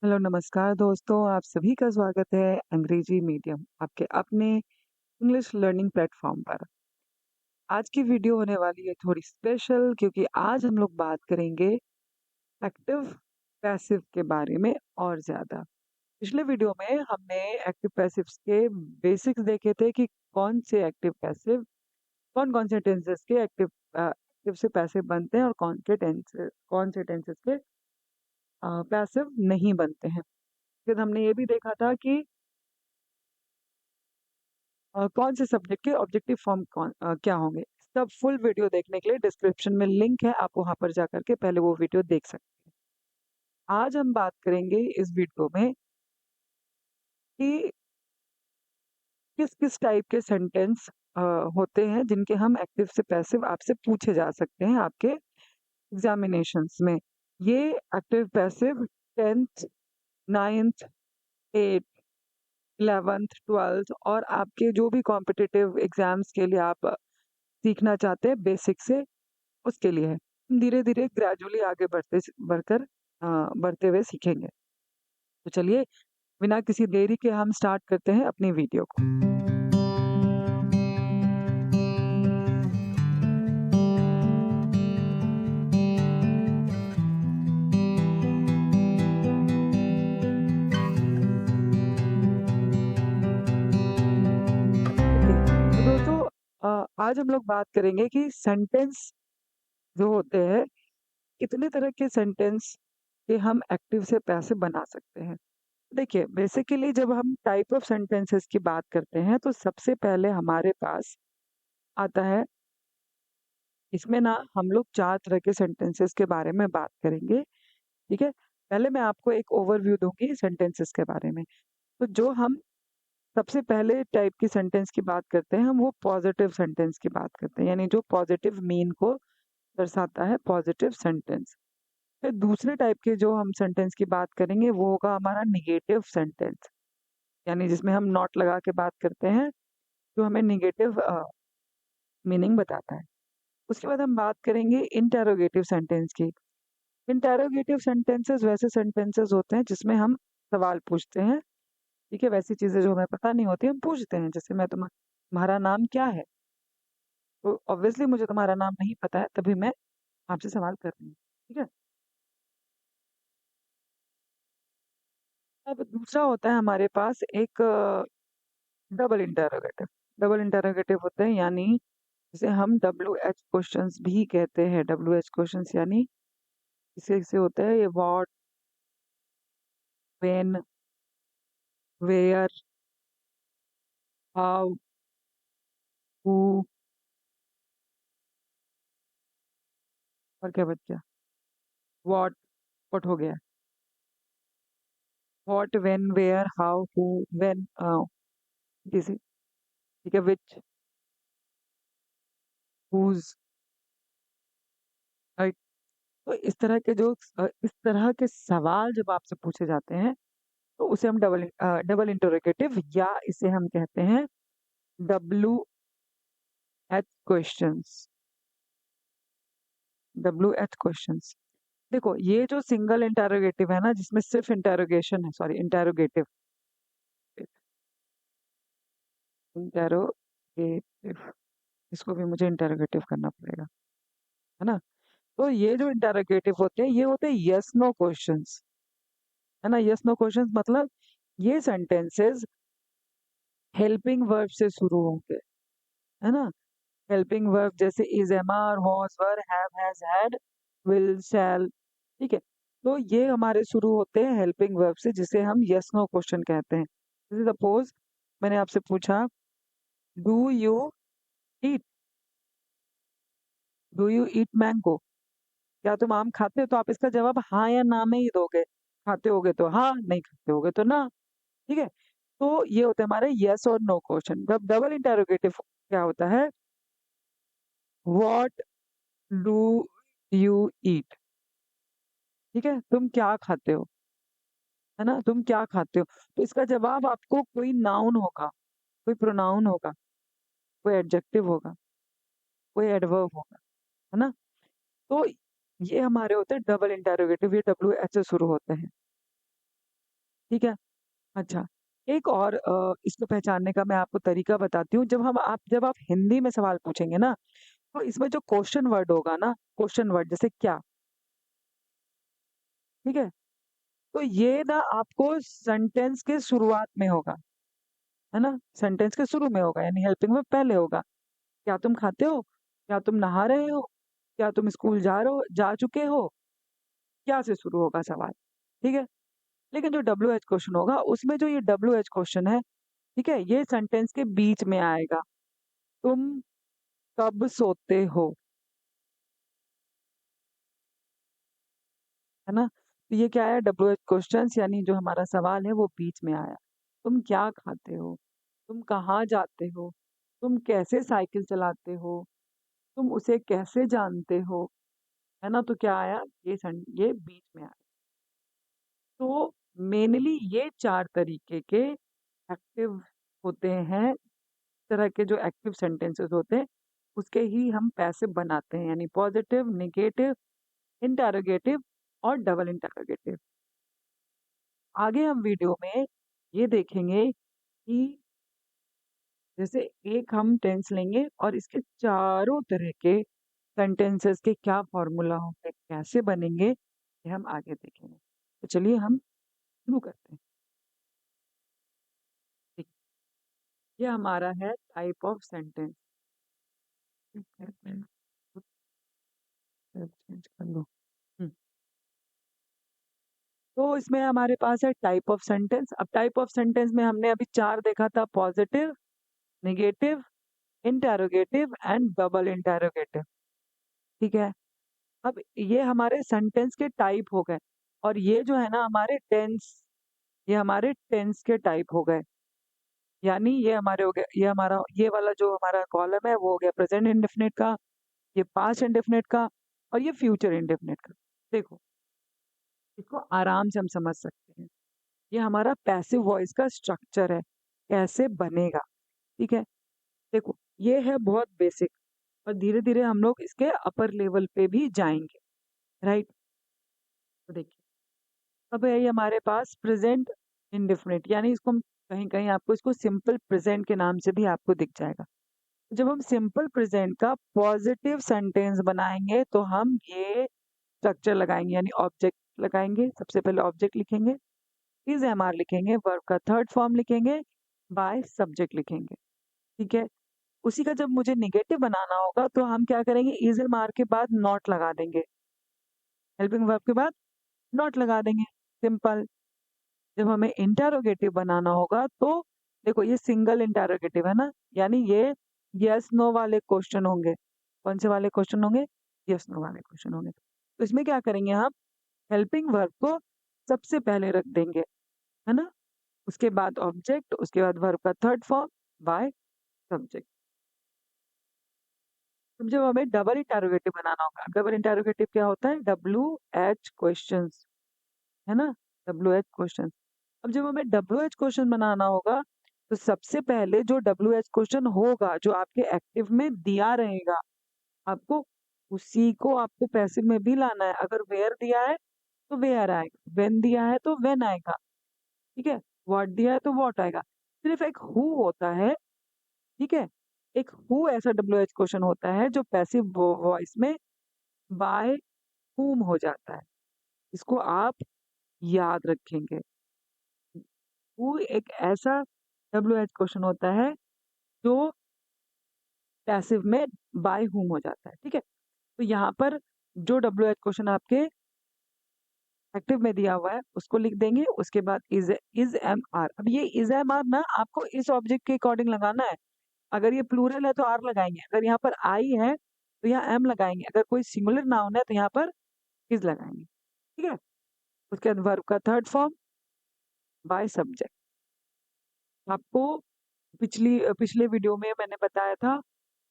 Hello नमस्कार दोस्तों, आप सभी का स्वागत है अंग्रेजी मीडियम आपके अपने इंग्लिश लर्निंग प्लेटफॉर्म पर। आज की वीडियो होने वाली है थोड़ी स्पेशल क्योंकि आज हम लोग बात करेंगे एक्टिव पैसिव के बारे में और ज़्यादा। पिछले वीडियो में हमने एक्टिव पैसिव्स के बेसिक्स देखे थे कि कौन से एक्टिव पैसिव कौन-कौन से टेंसेस के एक्टिव से पैसिव बनते हैं और कौन से टेंसेस के पैसिव नहीं बनते हैं। फिर हमने ये भी देखा था कि कौन से सब्जेक्ट के ऑब्जेक्टिव फॉर्म क्या होंगे। सब फुल वीडियो देखने के लिए डिस्क्रिप्शन में लिंक है, आप वहां पर जाकर के पहले वो वीडियो देख सकते हैं। आज हम बात करेंगे इस वीडियो में कि किस किस टाइप के सेंटेंस होते हैं जिनके हम एक्टिव से पैसिव आपसे पूछे जा सकते हैं आपके एग्जामिनेशंस में। ये active passive 10th 9th 8th 11th 12th और आपके जो भी कॉम्पिटिटिव एग्जाम्स के लिए आप सीखना चाहते हैं बेसिक से, उसके लिए है। हम धीरे-धीरे ग्रेजुअली आगे बढ़ते हुए सीखेंगे। तो चलिए बिना किसी देरी के हम स्टार्ट करते हैं अपनी वीडियो को। ओके, तो दोस्तों आज हम लोग बात करेंगे कि सेंटेंस जो होते हैं, कितने तरह के सेंटेंस के हम एक्टिव से पैसिव बना सकते हैं। देखिए, बेसिकली जब हम टाइप ऑफ सेंटेंसेस की बात करते हैं, तो सबसे पहले हमारे पास आता है, इसमें ना हम लोग 4 तरह के सेंटेंसेस के बारे में बात करेंगे, ठीक है? पहले मैं आपको एक ओवरव्यू दूँगी सेंटेंसेस के बारे में। तो जो हम सबसे पहले टाइप की सेंटेंस की बात करते हैं, हम वो पॉजिटिव सेंटेंस की बात करते हैं, यानी जो पॉजिटिव मीन को दर्शाता है, पॉजिटिव सेंटेंस। फिर दूसरे टाइप के जो हम सेंटेंस की बात करेंगे, वो होगा हमारा नेगेटिव सेंटेंस, यानी जिसमें हम नॉट लगा के बात करते हैं, जो हमें नेगेटिव मीनिंग बताता है। उसके बाद हम बात करेंगे इंटेरोगेटिव सेंटेंस की। इंटेरोगेटिव सेंटेंसेस वैसे सेंटेंसेस होते हैं जिसमें हम सवाल पूछते हैं, ठीक है? वैसी चीज़ें जो हमें पता नहीं होती हम पूछते हैं, जैसे तुम्हारा नाम क्या है? तो ऑब्वियसली मुझे तुम्हारा नाम नहीं पता है, तभी मैं आपसे सवाल कर रही हूँ, ठीक है? अब दूसरा होता है हमारे पास एक डबल इंटेरोगेटिव। डबल इंटेरोगेटिव होते हैं, यानी जिसे हम WH क्वेश्चंस भी कहते हैं। WH क्वेश्चंस यानी इसे से होता है ये what, when, where, how, who और क्या बच गया? व्हाट, व्हाट हो गया? What, when, where, how, who, when, किसी, ठीक है, व्हिच, हुज, राइट? तो इस तरह के इस तरह के सवाल जब आपसे पूछे जाते हैं, तो उसे हम डबल इंटरोगेटिव या इसे हम कहते हैं WH क्वेश्चंस। WH questions. देखो, ये जो सिंगल इंटेरोगेटिव है ना, जिसमें सिर्फ इंटेरोगेशन है, सॉरी इंटेरोगेटिव, इंटेरोगेटिव, इसको भी मुझे इंटेरोगेटिव करना पड़ेगा, है ना? तो ये जो इंटेरोगेटिव होते हैं, ये होते हैं यस नो क्वेश्चंस, है ना? यस नो क्वेश्चंस मतलब ये सेंटेंसेस हेल्पिंग वर्ब से शुरू होंगे, है ना? हेल्पिंग वर्ब जैसे is, am, are, was, were, have, has, had, will, shall, ठीक है? तो ये हमारे शुरू होते हैं हेल्पिंग वर्ब से, जिसे हम यस नो क्वेश्चन कहते हैं। जैसे सपोज मैंने आपसे पूछा, do you eat do you eat mango? क्या तुम आम खाते हो? तो आप इसका जवाब हाँ या ना में ही दोगे। खाते होगे तो हाँ, नहीं खाते होगे तो ना, ठीक है? तो ये होते हैं हमारे यस और नो क्वेश्चन। जब डबल इंटेरोगेटिव क्या होता है, व्हाट डू यू ईट, ठीक है? तुम क्या खाते हो, है ना? तुम क्या खाते हो? तो इसका जवाब आपको कोई नाउन होगा, कोई प्रोनाउन होगा, कोई एडजेक्टिव होगा, कोई एडवर्ब होगा, है ना? तो ये हमारे होते हैं डबल इंटेरोगेटिव, ये WH से शुरू होते हैं। ठीक है। अच्छा, एक और इसको पहचानने का मैं आपको तरीका बताती हूँ। जब आप हिंदी में सवाल पूछेंगे ना, तो इसमें जो क्वेश्चन वर्ड होगा ना, क्वेश्चन वर्ड जैसे क्या, ठीक है? तो ये ना आपको सेंटेंस के शुरुआत में होगा, है ना? सेंटेंस के शुरू में होगा, यानी हेल्पिंग वर्ब पहले होगा। क्या तुम खाते हो? क्या तुम नहा रहे हो? क्या तुम स्कूल जा चुके हो? क्या से शुरू होगा सवाल, ठीक है? लेकिन जो WH क्वेश्चन होगा, उसमें जो ये WH क्वेश्चन है, ठीक है? ये सेंटेंस के बीच में आएगा। तुम कब सोते हो? है ना? तो ये क्या है, WH क्वेश्चन, यानी जो हमारा सवाल है वो बीच में आया। तुम क्या खाते हो? तुम कहाँ जाते हो? तुम कैसे साइकिल चलाते हो? तुम उसे कैसे जानते हो? है ना? तो क्या आया, ये बीच में आया। तो मेनली ये चार तरीके के एक्टिव होते हैं, तरह के जो एक्टिव सेंटेंसेस होते हैं, उसके ही हम पैसिव बनाते हैं, यानी पॉजिटिव, नेगेटिव, इंटरोगेटिव और डबल इंटरोगेटिव। आगे हम वीडियो में ये देखेंगे कि जैसे एक हम टेंस लेंगे और इसके चारों तरह के सेंटेंसेस के क्या फॉर्मूला होंगे, कैसे बनेंगे, ये हम आगे देखेंगे। तो चलिए हम शुरू करते हैं। ठीक, ये हमारा है टाइप ऑफ सेंटेंस। चेंज कर लो। हम्म, तो इसमें हमारे पास है टाइप ऑफ सेंटेंस। अब टाइप ऑफ सेंटेंस में हमने अभी चार देखा था, positive, negative, interrogative and double interrogative, ठीक है? अब ये हमारे सेंटेंस के टाइप हो गए, और ये जो है ना हमारे टेंस, ये हमारे टेंस के टाइप हो गए। यानी ये हमारे हो गए, ये हमारा ये वाला जो हमारा कॉलम है वो हो गया प्रेजेंट इंडेफिनिट का, ये पास्ट इंडेफिनिट का, और ये फ्यूचर इंडेफिनिट का। देखो, इसको आराम से हम समझ सकते हैं। ये हमारा पैसिव वॉइस का स्ट्रक्चर है, कैसे बनेगा, ठीक है? देखो, ये है बहुत बेसिक, और धीरे धीरे हम लोग इसके अपर लेवल पे भी जाएंगे, राइट? तो देखिए, अब है ये हमारे पास प्रेजेंट इंडेफिनिट, यानी इसको हम कहीं कहीं आपको इसको सिंपल प्रेजेंट के नाम से भी आपको दिख जाएगा। जब हम सिंपल प्रेजेंट का पॉजिटिव सेंटेंस बनाएंगे तो हम ये स्ट्रक्चर लगाएंगे, यानी ऑब्जेक्ट लगाएंगे। सबसे पहले ऑब्जेक्ट लिखेंगे, इज एम आर लिखेंगे, वर्ब का थर्ड फॉर्म लिखेंगे, बाय सब्जेक्ट लिखेंगे, ठीक है? उसी का जब मुझे निगेटिव बनाना होगा तो हम क्या करेंगे, इज एम आर के बाद नॉट लगा देंगे, हेल्पिंग वर्ब के बाद नॉट लगा देंगे, सिंपल। जब हमें इंटरोगेटिव बनाना होगा तो देखो, ये सिंगल इंटरोगेटिव है ना, यानी ये यस नो वाले क्वेश्चन होंगे। कौन से वाले क्वेश्चन होंगे? यस नो वाले क्वेश्चन होंगे। तो इसमें क्या करेंगे, हम हेल्पिंग वर्ब को सबसे पहले रख देंगे, है ना? उसके बाद ऑब्जेक्ट, उसके बाद वर्ब का थर्ड फॉर्म, बाय सब्जेक्ट। अब जब हमें डबल इंटरोगेटिव बनाना होगा, डबल इंटरोगेटिव क्या होता है, WH क्वेश्चंस, है ना? WH question. अब जब हमें WH क्वेश्चन बनाना होगा, तो सबसे पहले जो WH क्वेश्चन होगा, जो आपके एक्टिव में दिया रहेगा, आपको उसी को आपको पैसिव में भी लाना है। अगर वेयर दिया है तो वेयर आएगा, व्हेन दिया है तो व्हेन आएगा, ठीक है? व्हाट दिया है तो व्हाट आएगा। सिर्फ एक हु होता है, ठीक है? एक हु ऐसा WH क्वेश्चन होता है जो पैसिव वॉइस में बाय हुम हो जाता है। इसको आप याद रखेंगे। हु एक ऐसा WH क्वेश्चन होता है जो पैसिव में बाय हुम हो जाता है, ठीक है? तो यहाँ पर जो WH क्वेश्चन आपके एक्टिव में दिया हुआ है उसको लिख देंगे, उसके बाद इज एम आर। अब ये इज एम आर ना आपको इस ऑब्जेक्ट के अकॉर्डिंग लगाना है। अगर ये प्लूरल है तो आर लगाएंगे, अगर यहाँ पर आई है तो यहाँ एम लगाएंगे, अगर कोई सिंगुलर नाउन है तो यहाँ पर इज लगाएंगे, ठीक है? उसके बाद वर्ब का थर्ड फॉर्म, बाय सब्जेक्ट। आपको पिछले वीडियो में मैंने बताया था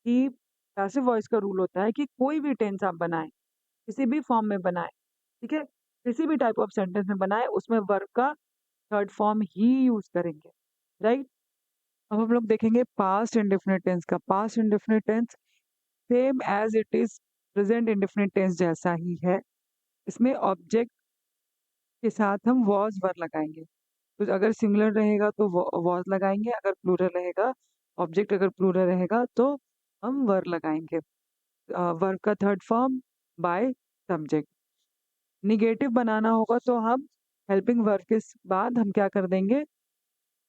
कि पैसिव वॉइस का रूल होता है कि कोई भी टेंस आप बनाएं, किसी भी फॉर्म में बनाएं, ठीक है, किसी भी टाइप ऑफ सेंटेंस में बनाएं, उसमें वर्ब का थर्ड फॉर्म ही यूज करेंगे, राइट? अब हम लोग देखेंगे पास्ट इंडेफिनिट टेंस का। Past indefinite tense same as it is present indefinite tense जैसा ही है। इसमें ऑब्जेक्ट के साथ हम वॉज वर लगाएंगे। तो अगर सिंगुलर रहेगा तो वॉज लगाएंगे, अगर प्लूरल रहेगा, ऑब्जेक्ट अगर प्लूरल रहेगा तो हम वर लगाएंगे। वर्ब का third form by subject. Negative बनाना होगा तो हम हेल्पिंग वर्ब के बाद हम क्या कर देंगे,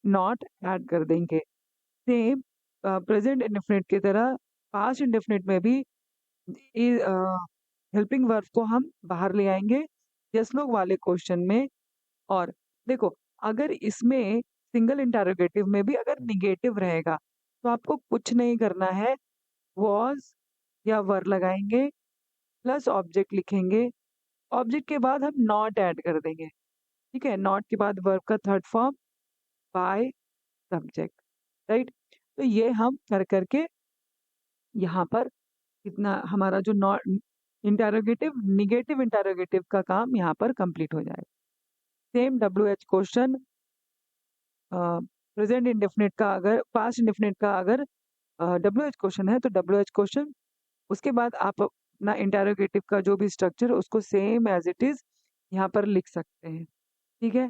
नॉट ऐड कर देंगे। सेम प्रेजेंट इंडेफिनिट की तरह पास्ट इंडेफिनिट में भी हेल्पिंग वर्ब को हम बाहर ले आएंगे यस नो वाले क्वेश्चन में। और देखो, अगर इसमें सिंगल इंटरोगेटिव में भी अगर निगेटिव रहेगा तो आपको कुछ नहीं करना है, वॉज या वर लगाएंगे प्लस ऑब्जेक्ट लिखेंगे, ऑब्जेक्ट के बाद हम नॉट ऐड कर देंगे। ठीक है, नॉट के बाद वर्ब का third form by subject. Right, तो ये हम कर करके यहाँ पर इतना हमारा जो नॉट इंटरोगेटिव निगेटिव इंटरोगेटिव का काम यहाँ पर कंप्लीट हो जाएगा। Same WH question, present indefinite का अगर पास्ट इंडेफिनिट का अगर WH क्वेश्चन है तो WH क्वेश्चन, उसके बाद आप अपना इंटरोगेटिव का जो भी स्ट्रक्चर उसको सेम एज इट इज यहाँ पर लिख सकते हैं। ठीक है,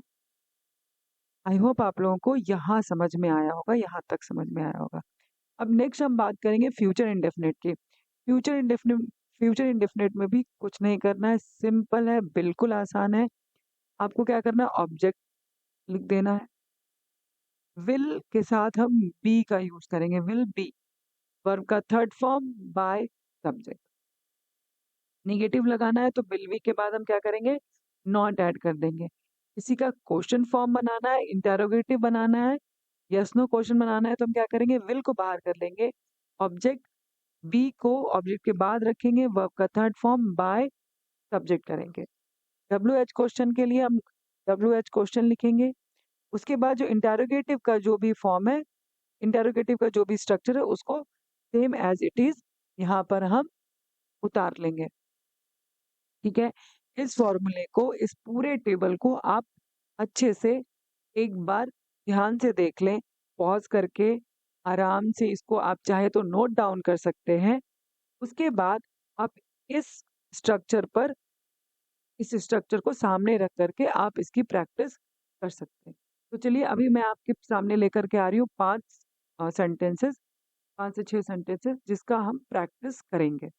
आई होप आप लोगों को यहाँ समझ में आया होगा, यहाँ तक समझ में आया होगा। अब नेक्स्ट हम बात करेंगे फ्यूचर इंडेफिनिट की। फ्यूचर इंडेफिनिट में भी कुछ नहीं करना है, सिंपल है, बिल्कुल आसान है। आपको क्या करना है, ऑब्जेक्ट लिख देना है, विल के साथ हम बी का यूज करेंगे, विल बी वर्ब का third form by subject. Negative लगाना है तो विल बी के बाद हम क्या करेंगे, नॉट ऐड कर देंगे। किसी का क्वेश्चन फॉर्म बनाना है, इंटरोगेटिव बनाना है, यस नो क्वेश्चन बनाना है तो हम क्या करेंगे, विल को बाहर कर लेंगे, ऑब्जेक्ट बी को ऑब्जेक्ट के बाद रखेंगे, वर्ब का थर्ड फॉर्म बाय सब्जेक्ट करेंगे। WH क्वेश्चन के लिए हम WH क्वेश्चन लिखेंगे, उसके बाद जो इंटरोगेटिव का जो भी फॉर्म है, इंटरोगेटिव का जो भी स्ट्रक्चर है उसको सेम एज इट इज यहाँ पर हम उतार लेंगे। ठीक है, इस फॉर्मूले को, इस पूरे टेबल को आप अच्छे से एक बार ध्यान से देख लें, पॉज करके आराम से इसको आप चाहे तो नोट डाउन कर सकते हैं। उसके बाद आप इस स्ट्रक्चर पर, इस स्ट्रक्चर को सामने रख करके आप इसकी प्रैक्टिस कर सकते हैं। तो चलिए अभी मैं आपके सामने लेकर के आ रही हूँ 5 सेंटेंसेस, 5 से 6 सेंटेंसेस जिसका हम प्रैक्टिस करेंगे।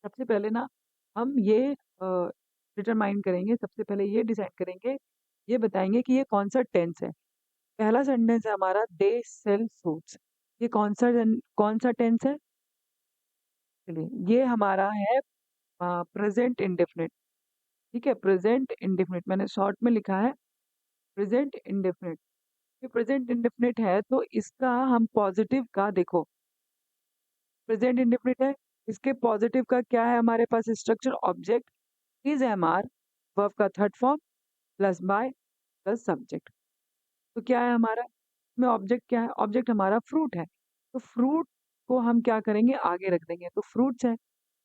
सबसे पहले ना हम ये डिटरमाइन करेंगे, सबसे पहले ये डिसाइड करेंगे, ये बताएंगे कि ये कौन सा टेंस है। पहला सेंटेंस है हमारा, दे सेल फ्रूट्स। ये कौन सा टेंस है, चलिए ये हमारा है प्रेजेंट इंडेफिनिट। ठीक है, प्रेजेंट इंडेफिनिट मैंने शॉर्ट में लिखा है प्रेजेंट इंडेफिनिट। ये प्रेजेंट इंडेफिनिट है तो इसका हम पॉजिटिव का, देखो प्रेजेंट इंडेफिनिट है, इसके पॉजिटिव का क्या है हमारे पास structure, object is am are, verb का third form plus by plus subject. तो क्या है हमारा में ऑब्जेक्ट, क्या है ऑब्जेक्ट हमारा, फ्रूट है, तो फ्रूट को हम क्या करेंगे, आगे रख देंगे, तो फ्रूट्स है,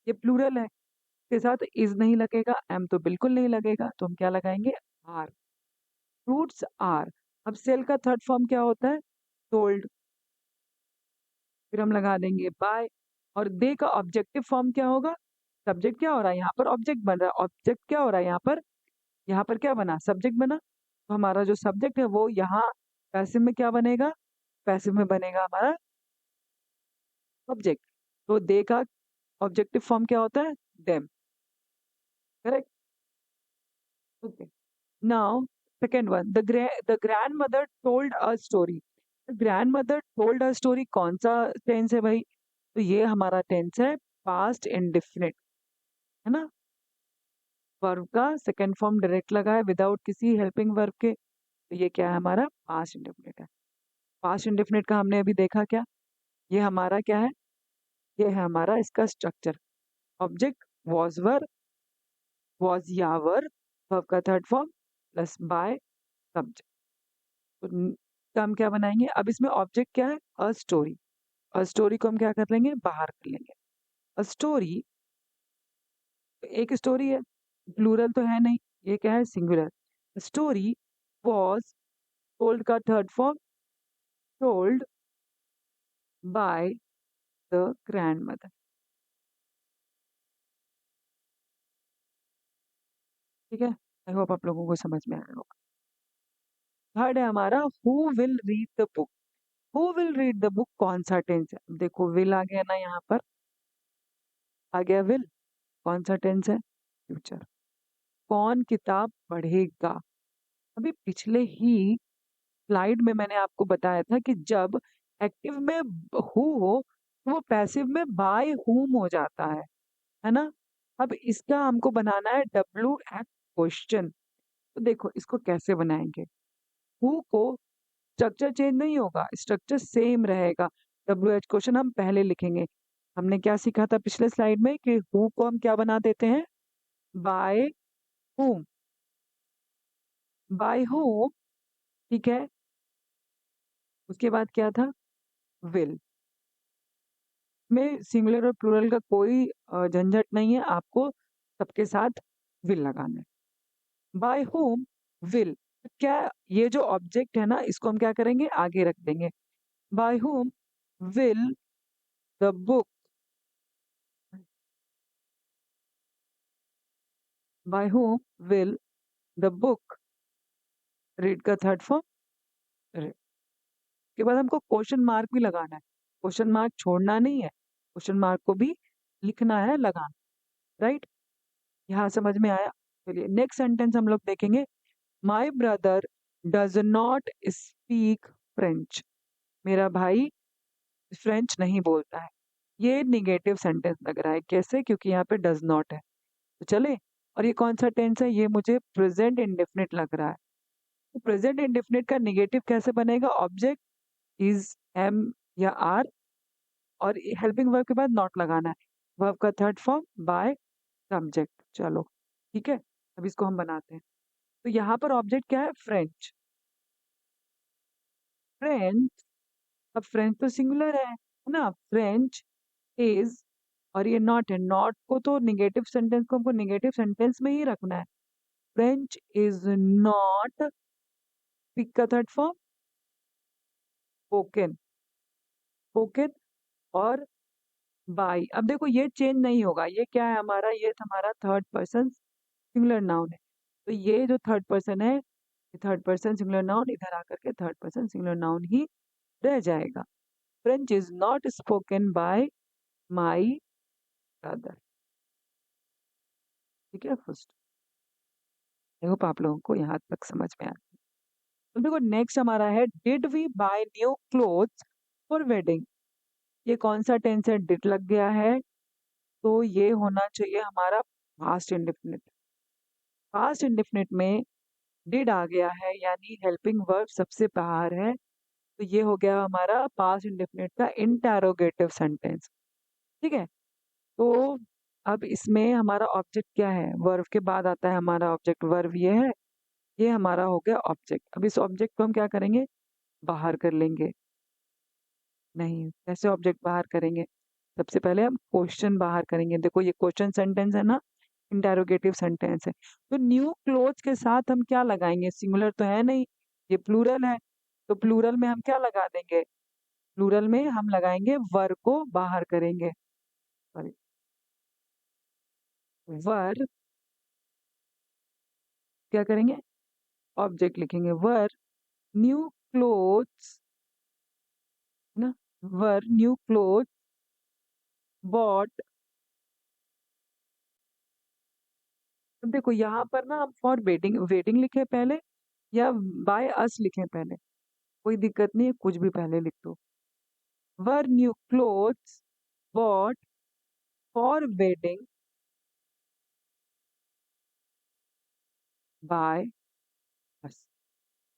ये प्लूरल है, इसके साथ इज नहीं लगेगा, एम तो बिल्कुल नहीं लगेगा, तो हम क्या लगाएंगे, आर, फ्रूट्स आर। अब सेल का थर्ड फॉर्म क्या होता है, सोल्ड, फिर हम लगा देंगे बाय। और दे का ऑब्जेक्टिव फॉर्म क्या होगा, सब्जेक्ट क्या हो रहा है यहाँ पर, ऑब्जेक्ट बन रहा है, ऑब्जेक्ट क्या हो रहा है यहाँ पर क्या बना, सब्जेक्ट बना, तो हमारा जो सब्जेक्ट है वो यहाँ पैसिव में क्या बनेगा, पैसिव में बनेगा हमारा ऑब्जेक्ट। तो दे का ऑब्जेक्टिव फॉर्म क्या होता है, them, correct. Okay, now second one, the grand mother told a story. Grand mother told a story कौन सा टेंस है भाई, तो ये हमारा टेंस है पास्ट इंडेफिनिट, है ना। वर्ब का सेकेंड फॉर्म डायरेक्ट लगा है विदाउट किसी हेल्पिंग वर्ब के, तो ये क्या है हमारा पास्ट इंडेफिनिट है। पास्ट इंडेफिनिट का हमने अभी देखा क्या, ये हमारा क्या है, ये है हमारा इसका structure, object was were, was या वर, वर्ब का third form plus by subject. तो तो हम क्या बनाएंगे, अब इसमें ऑब्जेक्ट क्या है, अ स्टोरी, अ स्टोरी को हम क्या कर लेंगे, बाहर कर लेंगे। अ स्टोरी, एक स्टोरी है, प्लूरल तो है नहीं, ये क्या है, सिंगुलर। स्टोरी वॉज टोल्ड का third form told by the grand mother. ठीक है, आई होप आप लोगों को समझ में आया होगा। थर्ड है हमारा who will read the book. Who will read the book कौन सा टेंस है? देखो विल आ गया ना, यहाँ पर आ गया विल, कौन सा टेंस है? फ्यूचर। कौन किताब पढ़ेगा? अभी पिछले ही स्लाइड में मैंने आपको बताया था कि जब एक्टिव में हु हो तो वो पैसिव में बाय हुम हो जाता है ना। अब इसका हमको बनाना है WH क्वेश्चन। तो देखो इसको कैसे बनाएंगे। हु को स्ट्रक्चर चेंज नहीं होगा, स्ट्रक्चर सेम रहेगा। WH क्वेश्चन हम पहले लिखेंगे। हमने क्या सीखा था पिछले स्लाइड में कि हु को हम क्या बना देते हैं? By whom. बाय हुम, ठीक है। उसके बाद क्या था? विल। में सिंगुलर और प्लूरल का कोई झंझट नहीं है, आपको सबके साथ विल लगाना है। बाय होम विल, क्या ये जो ऑब्जेक्ट है ना इसको हम क्या करेंगे? आगे रख देंगे। By whom will the book, by whom will the book read का थर्ड फॉर्म रीड। के बाद हमको क्वेश्चन मार्क भी लगाना है। क्वेश्चन मार्क छोड़ना नहीं है, क्वेश्चन मार्क को भी लिखना है, लगाना। राइट, यहाँ समझ में आया? चलिए नेक्स्ट सेंटेंस हम लोग देखेंगे। My brother does not speak French. मेरा भाई फ्रेंच नहीं बोलता है। ये निगेटिव सेंटेंस लग रहा है, कैसे? क्योंकि यहाँ पे डज नॉट है। तो चले, और ये कौन सा टेंस है? ये मुझे प्रेजेंट इंडेफिनिट लग रहा है। तो प्रेजेंट इंडेफिनिट का निगेटिव कैसे बनेगा? ऑब्जेक्ट इज एम या आर, और हेल्पिंग वर्ब के बाद नॉट लगाना है। वर्ब का थर्ड फॉर्म बाय सब्जेक्ट। चलो ठीक है, अब इसको हम बनाते हैं। तो यहाँ पर ऑब्जेक्ट क्या है? फ्रेंच। फ्रेंच, अब फ्रेंच तो सिंगुलर है ना। फ्रेंच इज, और ये नॉट है। नॉट को तो निगेटिव सेंटेंस को हमको निगेटिव सेंटेंस में ही रखना है। फ्रेंच इज नॉट, स्पीक का थर्ड फॉर्म स्पोकन। स्पोकन और बाय। अब देखो ये चेंज नहीं होगा, ये क्या है हमारा? ये हमारा थर्ड पर्सन सिंगुलर नाउन है। तो ये जो थर्ड पर्सन है, ये थर्ड पर्सन सिंगुलर नाउन इधर आकर के थर्ड पर्सन सिंगुलर नाउन ही रह जाएगा। French is not spoken by my brother. ठीक है, फर्स्ट। आई होप आप लोगों को यहाँ तक समझ में आया। तो देखो नेक्स्ट हमारा है did we buy new clothes for wedding. ये कौन सा टेंस है? डिड लग गया है, तो ये होना चाहिए हमारा पास्ट इंडेफिनिट। पास्ट इंडेफिनिट में डिड आ गया है, यानी हेल्पिंग वर्ब सबसे बाहर है, तो ये हो गया हमारा पास्ट इंडेफिनिट का इंटेरोगेटिव सेंटेंस। ठीक है, तो अब इसमें हमारा ऑब्जेक्ट क्या है? वर्ब के बाद आता है हमारा ऑब्जेक्ट। वर्ब ये है, ये हमारा हो गया ऑब्जेक्ट। अब इस ऑब्जेक्ट को हम क्या करेंगे? बाहर कर लेंगे। नहीं, कैसे ऑब्जेक्ट बाहर करेंगे? सबसे पहले हम क्वेश्चन बाहर करेंगे। देखो ये क्वेश्चन सेंटेंस है ना, इंटेरोगेटिव सेंटेंस है। तो न्यू क्लोथ्स के साथ हम क्या लगाएंगे? सिंगुलर तो है नहीं, ये प्लूरल है। तो प्लूरल में हम क्या लगा देंगे? प्लूरल में हम लगाएंगे वर को बाहर करेंगे। सॉरी, वर क्या करेंगे? ऑब्जेक्ट लिखेंगे वर न्यू क्लोथ्स, है ना। वर न्यू क्लोथ बॉट। देखो यहाँ पर ना हम फॉर वेडिंग, वेडिंग लिखे पहले या बाय अस लिखे पहले, कोई दिक्कत नहीं है, कुछ भी पहले लिख दो। Were new clothes bought for wedding by us.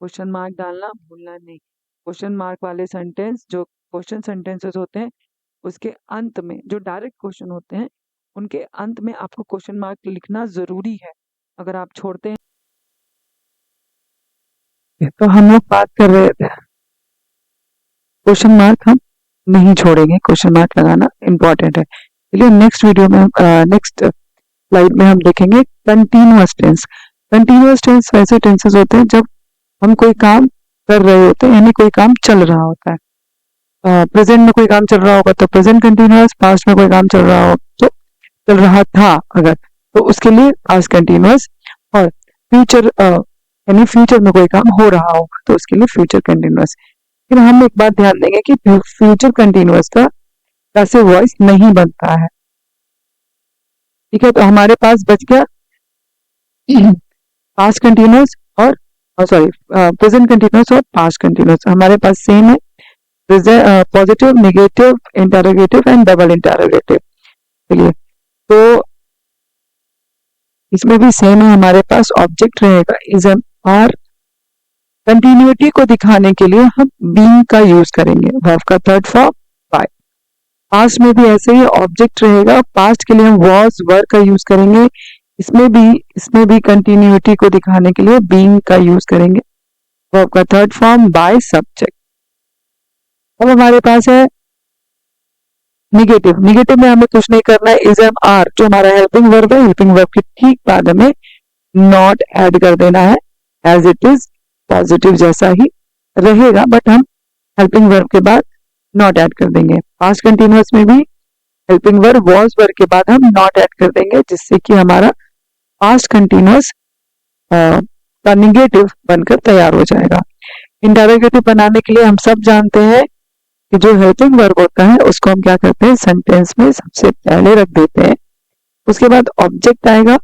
Question mark डालना भूलना नहीं। क्वेश्चन मार्क वाले सेंटेंस, जो क्वेश्चन सेंटेंसेस होते हैं उसके अंत में, जो डायरेक्ट क्वेश्चन होते हैं उनके अंत में आपको क्वेश्चन मार्क लिखना जरूरी है। अगर आप छोड़ते हैं, तो हम लोग बात कर रहे थे क्वेश्चन मार्क हम नहीं छोड़ेंगे, क्वेश्चन मार्क लगाना इम्पोर्टेंट है। चलिए नेक्स्ट वीडियो में, नेक्स्ट स्लाइड में हम देखेंगे कंटिन्यूअस टेंस। कंटिन्यूअस टेंस वैसे टेंसेस होते हैं जब हम कोई काम कर रहे होते हैं, यानी कोई काम चल रहा होता है। प्रेजेंट में कोई काम चल रहा होगा तो प्रेजेंट कंटिन्यूअस, पास्ट में कोई काम चल रहा हो तो चल रहा था अगर, तो उसके लिए पास्ट कंटिन्यूअस। और फ्यूचर यानी फ्यूचर में कोई काम हो रहा होगा तो उसके लिए फ्यूचर कंटिन्यूअस। फिर हम एक बात ध्यान देंगे कि फ्यूचर कंटिन्यूअस का पैसिव वॉइस नहीं बनता है। ठीक है, तो हमारे पास बच गया पास्ट कंटिन्यूअस और सॉरी प्रेजेंट कंटिन्यूअस और पास्ट कंटिन्यूअस हमारे पास सेम है। Positive, negative, interrogative and double interrogative. चलिए, तो इसमें भी सेम है, हमारे पास ऑब्जेक्ट रहेगा इज एन आर। कंटिन्यूटी को दिखाने के लिए हम बीइंग का यूज करेंगे, वर्ब का थर्ड फॉर्म बाय। पास्ट में भी ऐसे ही ऑब्जेक्ट रहेगा, पास्ट के लिए हम वॉज वर का यूज करेंगे। इसमें भी कंटिन्यूटी को दिखाने के लिए बीइंग का यूज करेंगे, वर्ब का थर्ड फॉर्म बाय सब्जेक्ट। अब हमारे पास है निगेटिव। निगेटिव में हमें कुछ नहीं करना है, इज एम आर जो हमारा हेल्पिंग वर्ब है, हेल्पिंग वर्ब के ठीक बाद हमें नॉट ऐड कर देना है, एज इट इज पॉजिटिव जैसा ही रहेगा, बट हम हेल्पिंग वर्ब के बाद नॉट ऐड कर देंगे। पास्ट कंटिन्यूअस में भी हेल्पिंग वर्ब वॉज वर्ब के बाद हम नॉट ऐड कर देंगे, जिससे कि हमारा पास्ट कंटिन्यूअस का निगेटिव बनकर तैयार हो जाएगा। इंटरोगेटिव बनाने के लिए हम सब जानते हैं कि जो हेल्पिंग वर्ब होता है उसको हम क्या करते हैं, सेंटेंस में सबसे पहले रख देते हैं, उसके बाद ऑब्जेक्ट आएगा।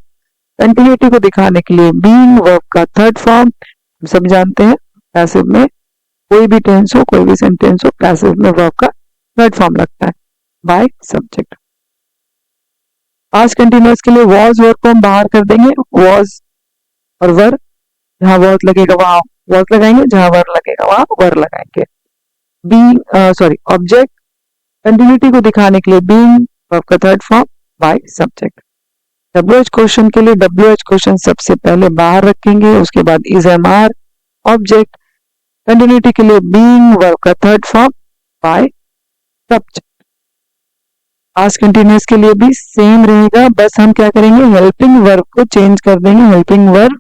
कंटिन्यूटी को दिखाने के लिए बीइंग वर्ब का थर्ड फॉर्म हम सब जानते हैं। पैसिव में कोई भी टेंस हो, कोई भी सेंटेंस हो, पैसिव में वर्ब का थर्ड फॉर्म लगता है बाय सब्जेक्ट। पास्ट कंटिन्यूअस के लिए वॉज वर्ब को हम बाहर कर देंगे, वॉज और वर, जहां वॉज लगेगा वहां वॉज लगाएंगे, जहां वर लगेगा वहां वर लगाएंगे। बीइंग ऑब्जेक्ट कंटिन्यूटी को दिखाने के लिए बीइंग वर्ब का third form by subject. WH question के लिए WH क्वेश्चन सबसे पहले बाहर रखेंगे, उसके बाद is am are object. Continuity के लिए बीइंग वर्ब का third form by subject. Past continuous के लिए भी सेम रहेगा, बस हम क्या करेंगे, हेल्पिंग वर्ब को चेंज कर देंगे, helping verb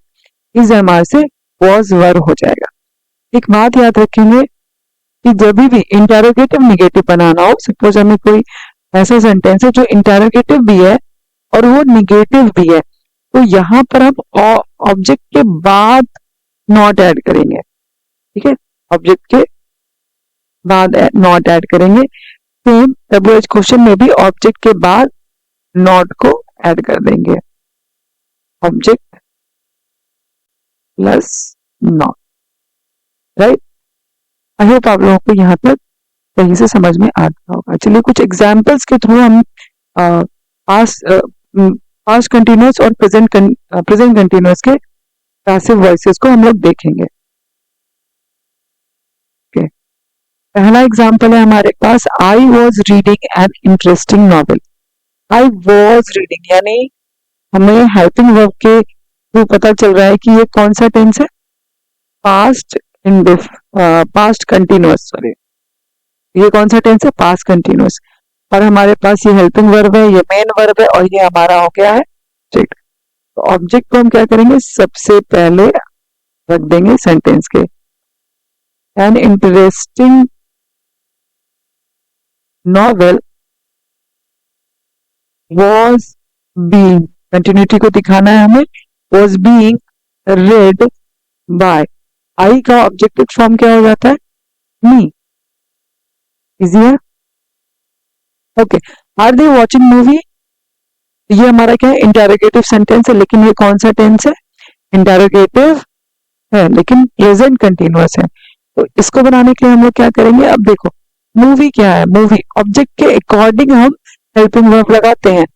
is am are से वॉज वर्ब हो जाएगा। एक बात याद रखेंगे कि जब भी इंटरोगेटिव निगेटिव बनाना हो, सपोज हमें कोई ऐसा सेंटेंस है जो इंटरोगेटिव भी है और वो निगेटिव भी है, तो यहाँ पर हम ऑब्जेक्ट के बाद नॉट ऐड करेंगे। ठीक है, ऑब्जेक्ट के बाद नॉट ऐड करेंगे। सेम WH क्वेश्चन में भी ऑब्जेक्ट के बाद नॉट को ऐड कर देंगे, object plus not. Right, I hope आप लोगों को यहाँ तक सही से समझ में आता होगा। चलिए कुछ एग्जाम्पल्स के थ्रू हम पास्ट कंटिन्यूअस और प्रेजेंट कंटिन्यूअस के पैसिव वॉइसेस को हम लोग देखेंगे। पहला एग्जाम्पल है हमारे पास, I was reading an interesting novel. I was reading यानी हमें हेल्पिंग वर्ब के थ्रू पता चल रहा है कि ये कौन सा टेंस है, पास्ट कंटिन्यूअस, सॉरी ये कौन सा टेंस है, पास्ट कंटिन्यूअस। और हमारे पास ये हेल्पिंग वर्ब है, ये मेन वर्ब है और ये हमारा हो गया है ऑब्जेक्ट। तो ऑब्जेक्ट को हम क्या करेंगे, सबसे पहले रख देंगे सेंटेंस के। An interesting novel was being, continuity को दिखाना है हमें, was being read by. I का ऑब्जेक्टिव फॉर्म क्या हो जाता है, मी। इजी है, okay. Are they watching movie, ये हमारा क्या है, इंटरोगेटिव सेंटेंस है, लेकिन ये कौन सा टेंस है, इंटरोगेटिव है लेकिन प्रेजेंट कंटिन्यूअस है। तो इसको बनाने के लिए हम लोग क्या करेंगे, अब देखो मूवी क्या है, मूवी ऑब्जेक्ट के अकॉर्डिंग हम हेल्पिंग वर्ब लगाते हैं,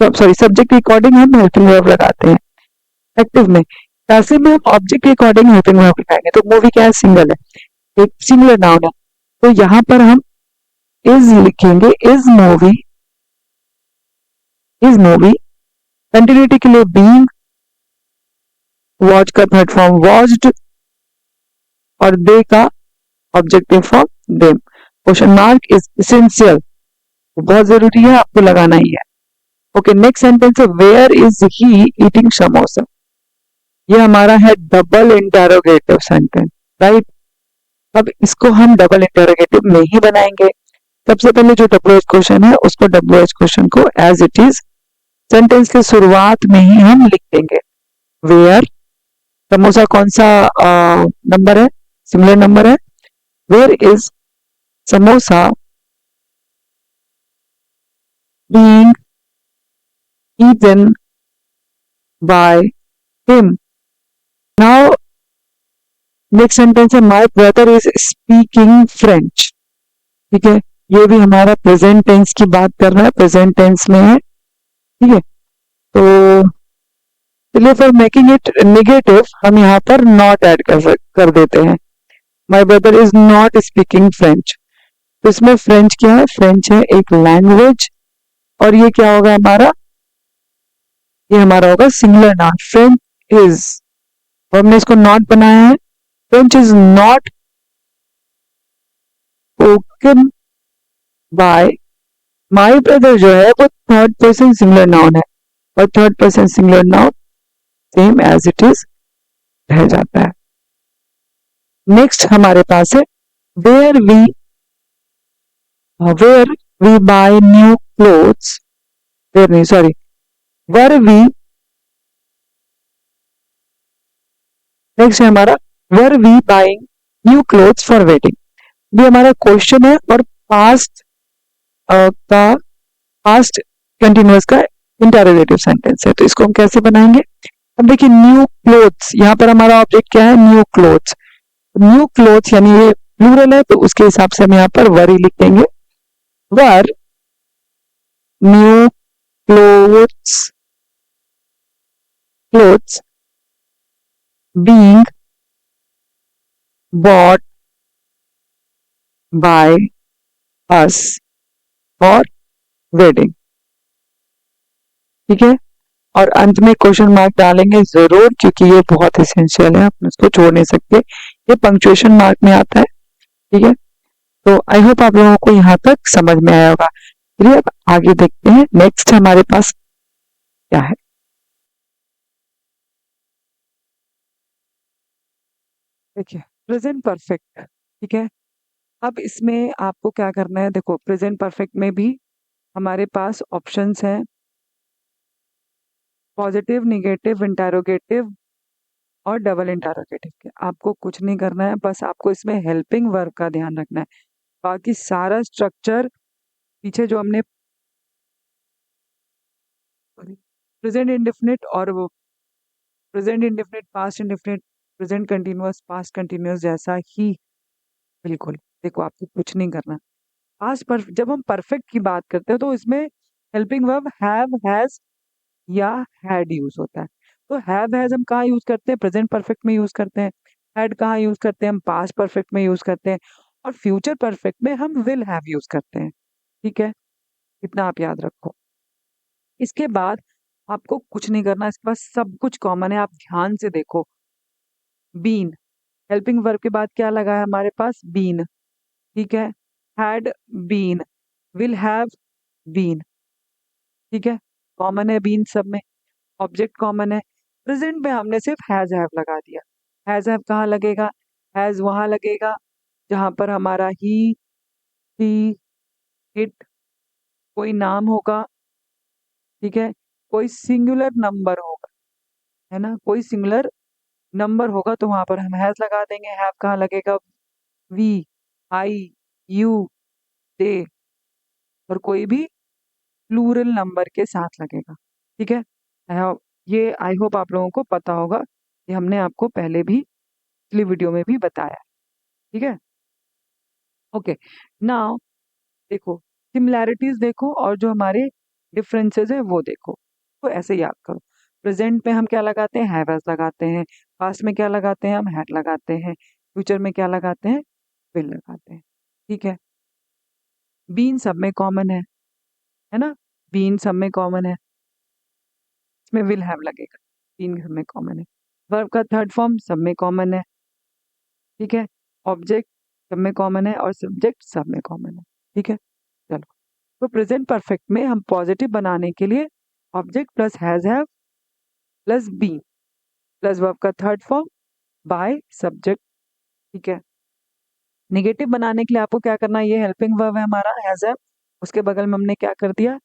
सॉरी सब्जेक्ट के अकॉर्डिंग हम हेल्पिंग वर्ब लगाते हैं। एक्टिव में, पैसिव में हम ऑब्जेक्ट के अकॉर्डिंग हेल्पिंग वर्ब लगाएंगे। तो मूवी क्या है, सिंगल है, एक सिंगुलर नाउन है, तो यहाँ पर हम इज लिखेंगे, is movie, is movie. Continuity के लिए बीइंग, वॉच का थर्ड फॉर्म वॉच्ड और दे का objective form them. Question mark is essential, बहुत जरूरी है, आपको लगाना ही है। ओके, नेक्स्ट सेंटेंस है, where is he eating samosa. ये हमारा है डबल इंटरोगेटिव सेंटेंस, राइट। अब इसको हम डबल इंटरोगेटिव में ही बनाएंगे। सबसे पहले जो WH क्वेश्चन है उसको WH क्वेश्चन को एज इट इज सेंटेंस के शुरुआत में ही हम लिख देंगे, वेयर समोसा कौन सा नंबर है, सिंगुलर नंबर है. Where is samosa being eaten by him. Now next sentence है my brother is speaking French. ठीक है, ये भी हमारा प्रेजेंट टेंस की बात कर रहा है, प्रेजेंट टेंस में है. ठीक है, तो चलिए फॉर मेकिंग इट नेगेटिव हम यहाँ पर नॉट ऐड कर देते हैं. माई brother is not speaking French. तो इसमें फ्रेंच क्या है, फ्रेंच है एक लैंग्वेज. और ये क्या होगा हमारा, ये हमारा होगा सिंगुलर नाउन. फ्रेंच इज, और हमने इसको नॉट बनाया है. French is not spoken by my brother. जो है वो थर्ड पर्सन सिंगुलर नाउन है, और third person singular noun same as it is रह जाता है. नेक्स्ट हमारे पास है where we buy new clothes. Where नहीं, सॉरी, वेयर वी. नेक्स्ट है हमारा where we buying new clothes for wedding. ये हमारा क्वेश्चन है और पास्ट का पास्ट कंटिन्यूअस का इंटरोगेटिव सेंटेंस है. तो इसको हम कैसे बनाएंगे. अब देखिए न्यू क्लोथ्स, यहाँ पर हमारा ऑब्जेक्ट क्या है, न्यू क्लोथ्स. न्यू क्लोथ्स यानी ये प्लूरल है, तो उसके हिसाब से हम यहाँ पर वर ही लिख देंगे. Were new clothes clothes being bought by us for wedding. ठीक है, और अंत में क्वेश्चन मार्क डालेंगे जरूर, क्योंकि ये बहुत एसेंशियल है, आप इसको छोड़ नहीं सकते. ये पंक्चुएशन मार्क में आता है. ठीक है, तो आई होप आप लोगों को यहाँ तक समझ में आया होगा. चलिए अब आगे देखते हैं नेक्स्ट हमारे पास क्या है. देखिए प्रेजेंट परफेक्ट. ठीक है, अब इसमें आपको क्या करना है, देखो प्रेजेंट परफेक्ट में भी हमारे पास ऑप्शंस हैं, पॉजिटिव, निगेटिव, इंटरोगेटिव और डबल इंटरोगेटिव के. आपको कुछ नहीं करना है, बस आपको इसमें हेल्पिंग वर्ब का ध्यान रखना है. बाकी सारा स्ट्रक्चर पीछे जो हमने प्रेजेंट इंडेफिनिट और वो present indefinite, past indefinite, present continuous, past continuous जैसा ही बिल्कुल. देखो आपको कुछ नहीं करना. पास्ट पर जब हम परफेक्ट की बात करते हैं तो इसमें हेल्पिंग वर्ब हैव, हैज या हैड यूज होता है. तो हैव हैज हम कहाँ यूज करते हैं, प्रेजेंट परफेक्ट में यूज करते हैं. हैड कहाँ यूज करते हैं, हम पास्ट परफेक्ट में यूज करते हैं. और फ्यूचर परफेक्ट में हम विल हैव यूज करते हैं. ठीक है, इतना आप याद रखो. इसके बाद आपको कुछ नहीं करना, इसके बाद सब कुछ कॉमन है. आप ध्यान से देखो, बीन, हेल्पिंग वर्ब के बाद क्या लगा है हमारे पास, बीन. ठीक है, had been, will have been. ठीक है, कॉमन है बीन सब में. ऑब्जेक्ट कॉमन है. प्रेजेंट में हमने सिर्फ हैज हैव लगा दिया. हैज हैव कहाँ लगेगा, हैज वहां लगेगा जहां पर हमारा ही, इट कोई नाम होगा. ठीक है, कोई सिंगुलर नंबर होगा, है ना, कोई सिंगुलर नंबर होगा तो वहां पर हम हैज लगा देंगे. हैव कहाँ लगेगा, वी, आई, यू, दे, और कोई भी प्लूरल नंबर के साथ लगेगा. ठीक है, ये आई होप आप लोगों को पता होगा, ये हमने आपको पहले भी पिछली वीडियो में भी बताया. ठीक है, ओके. नाउ देखो सिमिलैरिटीज देखो और जो हमारे डिफरेंसेस है वो देखो. तो ऐसे याद करो, प्रेजेंट में हम क्या लगाते हैं, हैव हैज लगाते हैं. पास्ट में क्या लगाते हैं, हम हैड लगाते हैं. फ्यूचर में क्या लगाते हैं, विल लगाते हैं. ठीक है, बीन सब में कॉमन है ना, बीन सब में कॉमन है. इसमें विल हैव लगेगा, बीन सब में कॉमन है. वर्ब का थर्ड फॉर्म सब में कॉमन है. ठीक है, ऑब्जेक्ट सब में कॉमन है और सब्जेक्ट सब में कॉमन है. ठीक है, चलो. तो प्रेजेंट परफेक्ट में हम पॉजिटिव बनाने के लिए object plus has have plus be plus verb का थर्ड फॉर्म बाय सब्जेक्ट. ठीक है, निगेटिव बनाने के लिए आपको क्या करना है, ये हेल्पिंग वर्ब है हमारा हैज हैव, उसके बगल में हमने क्या कर दिया,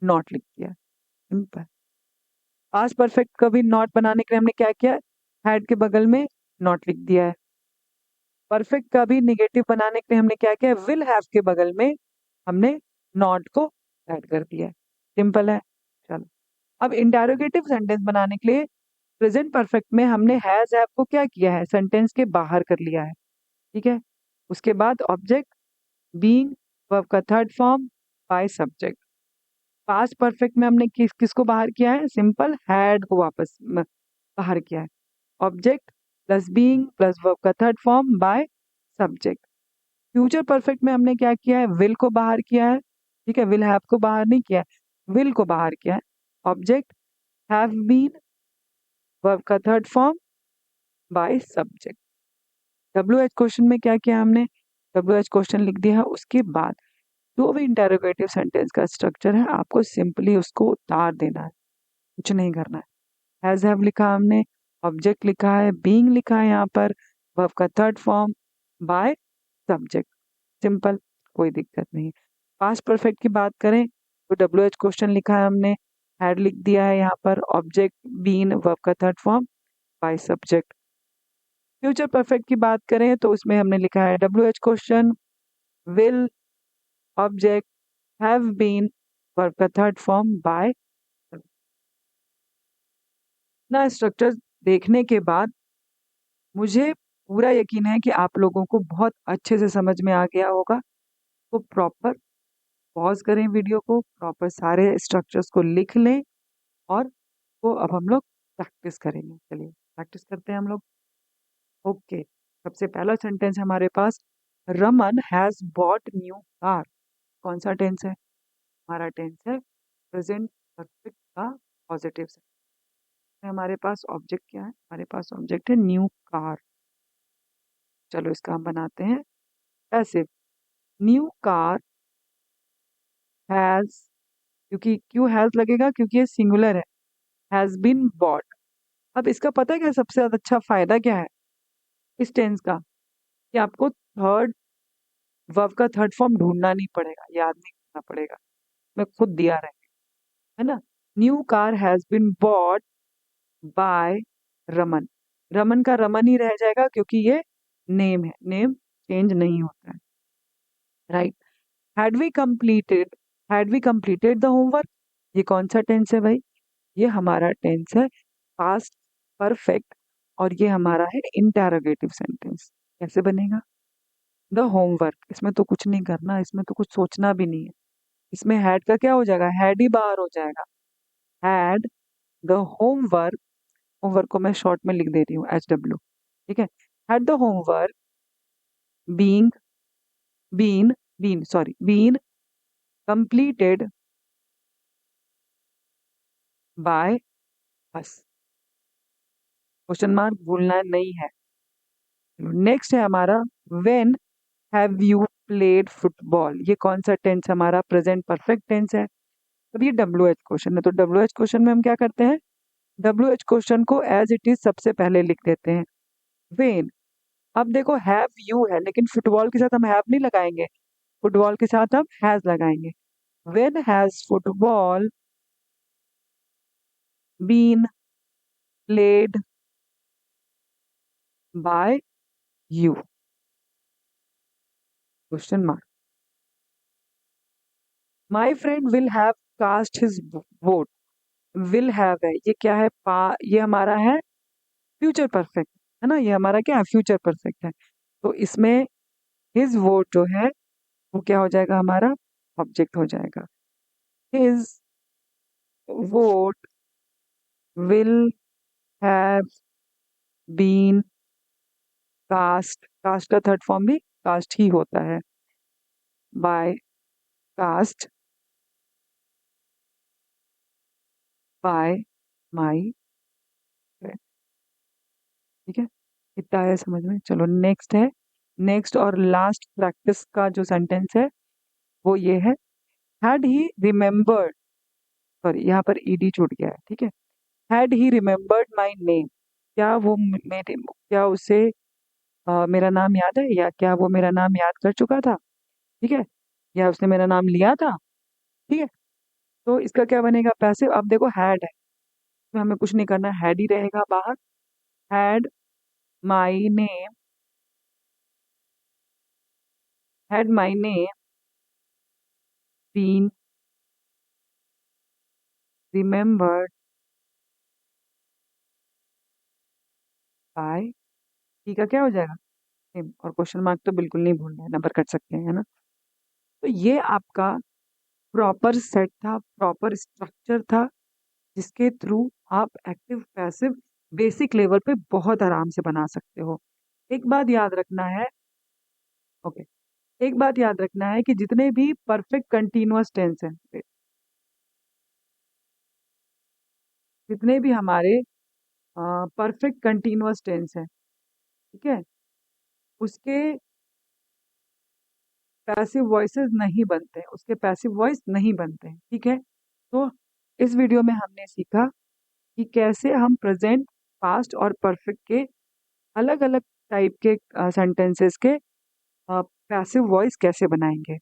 नॉट लिख दिया. सिंपल. पास्ट परफेक्ट का भी नॉट बनाने के लिए हमने क्या किया, हैड के बगल में नॉट लिख दिया है। परफेक्ट का भी निगेटिव बनाने के लिए हमने क्या किया है, विल हैव के बगल में हमने नॉट को ऐड कर दिया है। सिंपल है। चलो, अब इंटेरोगेटिव सेंटेंस बनाने के लिए प्रेजेंट परफेक्ट में हमने हैज हैव को क्या किया है, सेंटेंस के बाहर कर लिया है। ठीक है, उसके बाद ऑब्जेक्ट बीइंग, वर्ब का third form by subject. Past perfect में हमने किसको बाहर किया है, सिंपल हैड को वापस बाहर किया है। Object plus being plus verb का third form by subject. Future perfect में हमने क्या किया है, विल को बाहर किया है। ठीक है, विल हैव को बाहर नहीं किया है, विल को बाहर किया है। ऑब्जेक्ट हैव बीन, वर्ब का third form by subject. W H question में क्या किया हमने, डब्ल्यू एच क्वेश्चन लिख दिया है। उसके बाद जो भी इंटेरोगेटिव सेंटेंस का स्ट्रक्चर है आपको सिंपली उसको उतार देना है, कुछ नहीं करना है। हैज हैव लिखा हमने, ऑब्जेक्ट लिखा है, बीइंग लिखा है यहाँ पर, वर्ब का third form by subject. Simple, कोई दिक्कत नहीं। पास्ट परफेक्ट की बात करें तो डब्ल्यू एच क्वेश्चन लिखा है हमने, हैड लिख दिया है यहाँ पर, ऑब्जेक्ट बीन, वर्ब का third form by subject. Future perfect की बात करें तो उसमें हमने लिखा है W H question, will, object have been, verb का थर्ड फॉर्म बाय। ना स्ट्रक्चर देखने के बाद मुझे पूरा यकीन है कि आप लोगों को बहुत अच्छे से समझ में आ गया होगा। तो प्रॉपर पॉज करें वीडियो को, प्रॉपर सारे स्ट्रक्चर्स को लिख लें और वो अब हम लोग प्रैक्टिस करेंगे। चलिए प्रैक्टिस करते हैं हम लोग। ओके, सबसे पहला सेंटेंस है हमारे पास, Raman has bought new car. कौन सा टेंस है, हमारा टेंस है प्रेजेंट परफेक्ट का पॉजिटिव सेंस। हमारे पास ऑब्जेक्ट क्या है, हमारे पास ऑब्जेक्ट है न्यू कार। चलो इसका हम बनाते हैं पैसिव। न्यू कार हैज, क्योंकि क्यों हैज लगेगा, क्योंकि ये सिंगुलर है, हैज बीन बॉट। अब इसका पता है क्या सबसे ज्यादा अच्छा फायदा क्या है इस टेंस का, कि आपको थर्ड वर्ब का थर्ड फॉर्म ढूंढना नहीं पड़ेगा, याद नहीं करना पड़ेगा, मैं खुद दिया रहेगा, है ना। New car has been bought by Raman. Raman का रमन ही रह जाएगा क्योंकि ये नेम है, नेम चेंज नहीं होता है, right. Had we completed, had we completed the homework, ये कौन सा टेंस है भाई, ये हमारा टेंस है पास्ट परफेक्ट, और ये हमारा है इंटेरोगेटिव सेंटेंस। कैसे बनेगा, द होमवर्क, इसमें तो कुछ नहीं करना, इसमें तो कुछ सोचना भी नहीं है। इसमें हैड का क्या हो जाएगा, हैड ही बाहर हो जाएगा। हैड द होमवर्क, होमवर्क को मैं शॉर्ट में लिख दे रही हूँ एच डब्ल्यू। ठीक है, had the homework being, been completed by us. Question mark भूलना नहीं है। नेक्स्ट है हमारा, when have you played football, ये कौन सा टेंस हमारा, प्रेजेंट परफेक्ट टेंस है। अब ये डब्ल्यू एच क्वेश्चन है, तो डब्ल्यू एच क्वेश्चन में हम क्या करते हैं, डब्ल्यू एच क्वेश्चन को एज इट इज सबसे पहले लिख देते हैं, व्हेन। अब देखो हैव यू है, लेकिन फुटबॉल के साथ हम हैव नहीं लगाएंगे, फुटबॉल के साथ हम हैज लगाएंगे। When has football been played by you, question mark. My friend will have cast his vote, will have है, ये क्या है, ये हमारा है फ्यूचर परफेक्ट, है ना, ये हमारा क्या है, फ्यूचर परफेक्ट है। तो इसमें हिज वोट जो है वो क्या हो जाएगा, हमारा ऑब्जेक्ट हो जाएगा। His vote will have been cast, cast का थर्ड फॉर्म भी कास्ट ही होता है, by cast by my friend. ठीक है, इतना है समझ में। चलो नेक्स्ट है, नेक्स्ट और लास्ट प्रैक्टिस का जो सेंटेंस है वो ये है, हैड ही रिमेम्बर्ड, सॉरी यहाँ पर ईडी छूट गया है, ठीक है। Had he remembered my name, क्या वो मेरे, क्या उसे मेरा नाम याद है, या क्या वो मेरा नाम याद कर चुका था, ठीक है, या उसने मेरा नाम लिया था, ठीक है। तो इसका क्या बनेगा, पैसिव। अब देखो हैड है, इसमें हमें कुछ नहीं करना, हैड ही रहेगा बाहर। had my name had my name been remembered by, ठीक है, क्या हो जाएगा? Name। और क्वेश्चन मार्क तो बिल्कुल नहीं भूलना है, नंबर कट सकते हैं, है ना? तो ये आपका प्रॉपर सेट था, प्रॉपर स्ट्रक्चर था, जिसके थ्रू आप एक्टिव पैसिव बेसिक लेवल पे बहुत आराम से बना सकते हो। एक बात याद रखना है, ओके, एक बात याद रखना है कि जितने भी परफेक्ट कंटिन्यूअस टेंस हैं, जितने भी हमारे परफेक्ट कंटिन्यूअस टेंस हैं, ठीक है, उसके पैसिव वॉइसेस नहीं बनते, उसके पैसिव वॉइस नहीं बनते हैं, ठीक है। तो इस वीडियो में हमने सीखा कि कैसे हम प्रेजेंट, पास्ट और परफेक्ट के अलग अलग टाइप के सेंटेंसेस के पैसिव वॉइस कैसे बनाएंगे।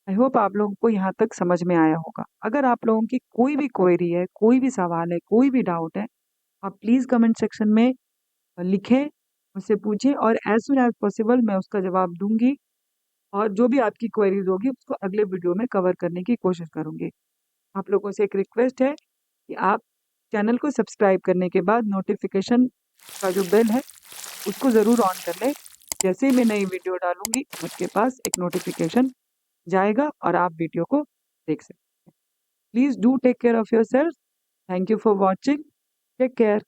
आई होप आप लोगों को यहाँ तक समझ में आया होगा। अगर आप लोगों की कोई भी क्वेरी है, कोई भी सवाल है, कोई भी डाउट है, आप प्लीज़ कमेंट सेक्शन में लिखें, मुझसे पूछें और एज सुन एज पॉसिबल मैं उसका जवाब दूंगी। और जो भी आपकी क्वेरीज होगी उसको अगले वीडियो में कवर करने की कोशिश करूंगी। आप लोगों से एक रिक्वेस्ट है कि आप चैनल को सब्सक्राइब करने के बाद नोटिफिकेशन का जो बेल है उसको ज़रूर ऑन कर लें। जैसे ही मैं नई वीडियो डालूंगी आपके पास एक नोटिफिकेशन जाएगा और आप वीडियो को देख सकते हैं। Please do take care of yourself. Thank you for watching. Take care.